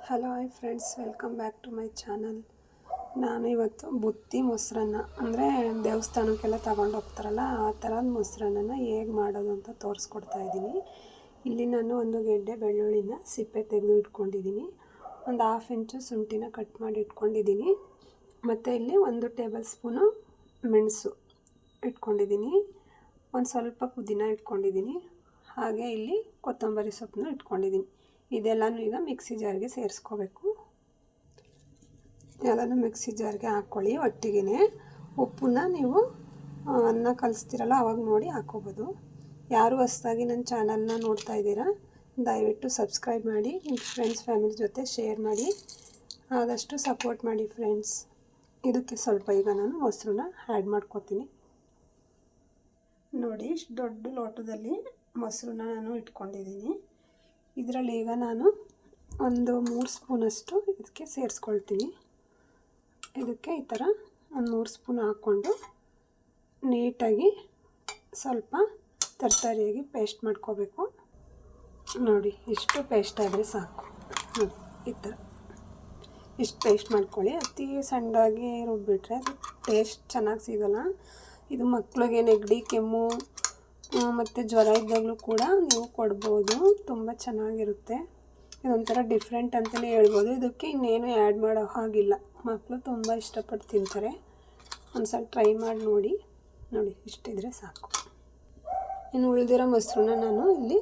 Hello hi friends, welcome back to my channel. ನಾನು ಇವತ್ತು ಬುತ್ತಿ ಮೊಸರನ್ನ ಅಂದರೆ ದೇವಸ್ಥಾನಕ್ಕೆಲ್ಲ ತಗೊಂಡು ಹೋಗ್ತಾರಲ್ಲ ಆ ಥರದ ಮೊಸರನ್ನ ಹೇಗೆ ಮಾಡೋದು ಅಂತ ತೋರಿಸ್ಕೊಡ್ತಾ ಇದ್ದೀನಿ. ಇಲ್ಲಿ ನಾನು ಒಂದು ಗೆಡ್ಡೆ ಬೆಳ್ಳುಳ್ಳಿನ ಸಿಪ್ಪೆ ತೆಗೆದು ಇಟ್ಕೊಂಡಿದ್ದೀನಿ, ಒಂದು 1/2 ಇಂಚು ಶುಂಠಿನ ಕಟ್ ಮಾಡಿ ಇಟ್ಕೊಂಡಿದ್ದೀನಿ, ಮತ್ತು ಇಲ್ಲಿ 1 ಟೇಬಲ್ ಸ್ಪೂನು ಮೆಣಸು ಇಟ್ಕೊಂಡಿದ್ದೀನಿ, ಒಂದು ಸ್ವಲ್ಪ ಪುದೀನ ಇಟ್ಕೊಂಡಿದ್ದೀನಿ, ಹಾಗೆ ಇಲ್ಲಿ ಕೊತ್ತಂಬರಿ ಸೊಪ್ಪನ್ನು ಇಟ್ಕೊಂಡಿದ್ದೀನಿ. ಇದೆಲ್ಲನೂ ಈಗ ಮಿಕ್ಸಿ ಜಾರ್ಗೆ ಸೇರಿಸ್ಕೋಬೇಕು. ಎಲ್ಲನೂ ಮಿಕ್ಸಿ ಜಾರ್ಗೆ ಹಾಕ್ಕೊಳ್ಳಿ ಒಟ್ಟಿಗೆ. ಉಪ್ಪನ್ನ ನೀವು ಅನ್ನ ಕಲಿಸ್ತೀರಲ್ಲ ಆವಾಗ ನೋಡಿ ಹಾಕ್ಕೋಬೋದು. ಯಾರು ಹೊಸದಾಗಿ ನನ್ನ ಚಾನಲ್ನ ನೋಡ್ತಾ ಇದ್ದೀರಾ ದಯವಿಟ್ಟು ಸಬ್ಸ್ಕ್ರೈಬ್ ಮಾಡಿ, ನಿಮ್ಮ ಫ್ರೆಂಡ್ಸ್ ಫ್ಯಾಮಿಲಿ ಜೊತೆ ಶೇರ್ ಮಾಡಿ, ಆದಷ್ಟು ಸಪೋರ್ಟ್ ಮಾಡಿ ಫ್ರೆಂಡ್ಸ್. ಇದಕ್ಕೆ ಸ್ವಲ್ಪ ಈಗ ನಾನು ಮೊಸರನ್ನ ಆ್ಯಡ್ ಮಾಡ್ಕೋತೀನಿ. ನೋಡಿ, ಇಷ್ಟು ದೊಡ್ಡ ಲೋಟದಲ್ಲಿ ಮೊಸರನ್ನ ನಾನು ಇಟ್ಕೊಂಡಿದ್ದೀನಿ. ಇದರಲ್ಲಿ ಈಗ ನಾನು ಒಂದು 3 ಸ್ಪೂನಷ್ಟು ಇದಕ್ಕೆ ಸೇರಿಸ್ಕೊಳ್ತೀನಿ. ಇದಕ್ಕೆ ಈ ಥರ ಒಂದು 3 ಸ್ಪೂನ್ ಹಾಕ್ಕೊಂಡು ನೀಟಾಗಿ ಸ್ವಲ್ಪ ತರಕಾರಿಯಾಗಿ ಪೇಸ್ಟ್ ಮಾಡ್ಕೋಬೇಕು. ನೋಡಿ, ಇಷ್ಟು ಪೇಸ್ಟ್ ಆದರೆ ಸಾಕು. ನೋಡಿ, ಈ ಥರ ಇಷ್ಟು ಪೇಸ್ಟ್ ಮಾಡ್ಕೊಳ್ಳಿ. ಅತಿ ಸಣ್ಣದಾಗಿ ರುಬ್ಬಿಟ್ರೆ ಅದು ಟೇಸ್ಟ್ ಚೆನ್ನಾಗಿ ಸಿಗೋಲ್ಲ. ಇದು ಮಕ್ಕಳಿಗೆ ನೆಗಡಿ ಕೆಮ್ಮು ಮತ್ತು ಜ್ವರ ಇದ್ದಾಗಲೂ ಕೂಡ ನೀವು ಕೊಡ್ಬೋದು, ತುಂಬ ಚೆನ್ನಾಗಿರುತ್ತೆ. ಇದೊಂಥರ ಡಿಫ್ರೆಂಟ್ ಅಂತಲೇ ಹೇಳ್ಬೋದು. ಇದಕ್ಕೆ ಇನ್ನೇನು ಆ್ಯಡ್ ಮಾಡೋ ಹಾಗಿಲ್ಲ, ಮಕ್ಕಳು ತುಂಬ ಇಷ್ಟಪಟ್ಟು ತಿಂತಾರೆ. ಒಂದು ಸಲ ಟ್ರೈ ಮಾಡಿ ನೋಡಿ. ನೋಡಿ, ಇಷ್ಟಿದ್ರೆ ಸಾಕು. ಇನ್ನು ಉಳಿದಿರೋ ಮೊಸರನ್ನ ನಾನು ಇಲ್ಲಿ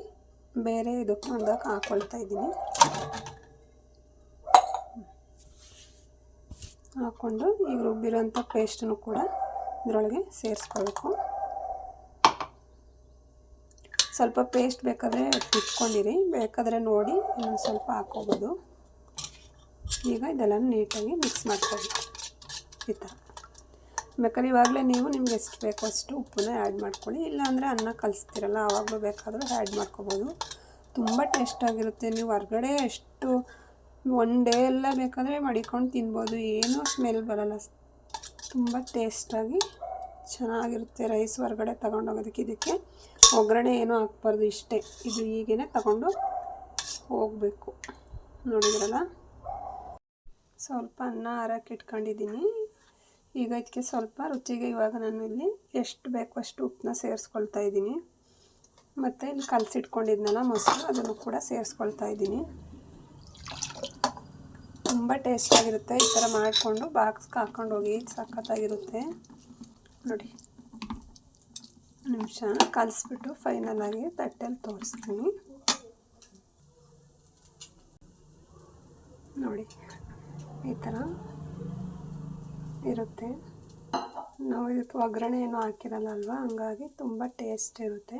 ಬೇರೆ ಇದಕ್ಕೆ ಒಂದಕ್ಕೆ ಹಾಕ್ಕೊಳ್ತಾ ಇದ್ದೀನಿ. ಹಾಕ್ಕೊಂಡು ಈಗ ರುಬ್ಬಿರೋಂಥ ಪೇಸ್ಟನ್ನು ಕೂಡ ಇದರೊಳಗೆ ಸೇರಿಸ್ಕೊಳ್ಬೇಕು. ಸ್ವಲ್ಪ ಪೇಸ್ಟ್ ಬೇಕಾದರೆ ಇಟ್ಕೊಂಡಿರಿ, ಬೇಕಾದರೆ ನೋಡಿ ಇನ್ನೊಂದು ಸ್ವಲ್ಪ ಹಾಕ್ಕೋಬೋದು. ಈಗ ಇದೆಲ್ಲ ನೀಟಾಗಿ ಮಿಕ್ಸ್ ಮಾಡ್ಕೋಬೇಕು ಈ ಥರ. ಬೇಕಾದ್ರೆ ಇವಾಗಲೇ ನೀವು ನಿಮ್ಗೆ ಎಷ್ಟು ಬೇಕೋ ಅಷ್ಟು ಉಪ್ಪನ್ನ ಆ್ಯಡ್ ಮಾಡ್ಕೊಳ್ಳಿ, ಇಲ್ಲಾಂದರೆ ಅನ್ನ ಕಲಿಸ್ತೀರಲ್ಲ ಆವಾಗಲೂ ಬೇಕಾದರೂ ಆ್ಯಡ್ ಮಾಡ್ಕೋಬೋದು. ತುಂಬ ಟೇಸ್ಟಾಗಿರುತ್ತೆ. ನೀವು ಹೊರ್ಗಡೆ ಎಷ್ಟು 1 ಡೇ ಎಲ್ಲ ಬೇಕಾದರೆ ಮಡಿಕೊಂಡು ತಿನ್ಬೋದು, ಏನೂ ಸ್ಮೆಲ್ ಬರೋಲ್ಲ, ತುಂಬ ಟೇಸ್ಟಾಗಿ ಚೆನ್ನಾಗಿರುತ್ತೆ. ರೈಸ್ ಹೊರಗಡೆ ತಗೊಂಡೋಗೋದಕ್ಕೆ ಇದಕ್ಕೆ ಒಗ್ಗರಣೆ ಏನೂ ಹಾಕ್ಬಾರ್ದು, ಇಷ್ಟೇ. ಇದು ಹೀಗೇ ತಗೊಂಡು ಹೋಗಬೇಕು. ನೋಡಿದ್ರಲ್ಲ, ಸ್ವಲ್ಪ ಅನ್ನ ಹಾರಕ್ಕೆ ಇಟ್ಕೊಂಡಿದ್ದೀನಿ. ಈಗ ಇದಕ್ಕೆ ಸ್ವಲ್ಪ ರುಚಿಗೆ ಇವಾಗ ನಾನು ಇಲ್ಲಿ ಎಷ್ಟು ಬೇಕೋ ಅಷ್ಟು ಉಪ್ಪನ್ನ ಸೇರಿಸ್ಕೊಳ್ತಾ ಇದ್ದೀನಿ. ಮತ್ತು ಇಲ್ಲಿ ಕಲಸಿಟ್ಕೊಂಡಿದ್ನಲ್ಲ ಮೊಸರು, ಅದನ್ನು ಕೂಡ ಸೇರಿಸ್ಕೊಳ್ತಾ ಇದ್ದೀನಿ. ತುಂಬ ಟೇಸ್ಟಾಗಿರುತ್ತೆ. ಈ ಥರ ಮಾಡಿಕೊಂಡು ಬಾಕ್ಸ್ಗೆ ಹಾಕ್ಕೊಂಡು ಹೋಗಿ, ಸಖತ್ತಾಗಿರುತ್ತೆ. ನೋಡಿ, ನಿಮಿಷ ಕಲಿಸ್ಬಿಟ್ಟು ಫೈನಲಾಗಿ ತಟ್ಟೆಲ್ಲಿ ತೋರಿಸ್ತೀನಿ. ನೋಡಿ, ಈ ಥರ ಇರುತ್ತೆ. ನಾವು ಇದಕ್ಕೆ ಒಗ್ಗರಣೆ ಏನೂ ಹಾಕಿರಲ್ಲ ಅಲ್ವಾ, ಹಂಗಾಗಿ ತುಂಬ ಟೇಸ್ಟ್ ಇರುತ್ತೆ.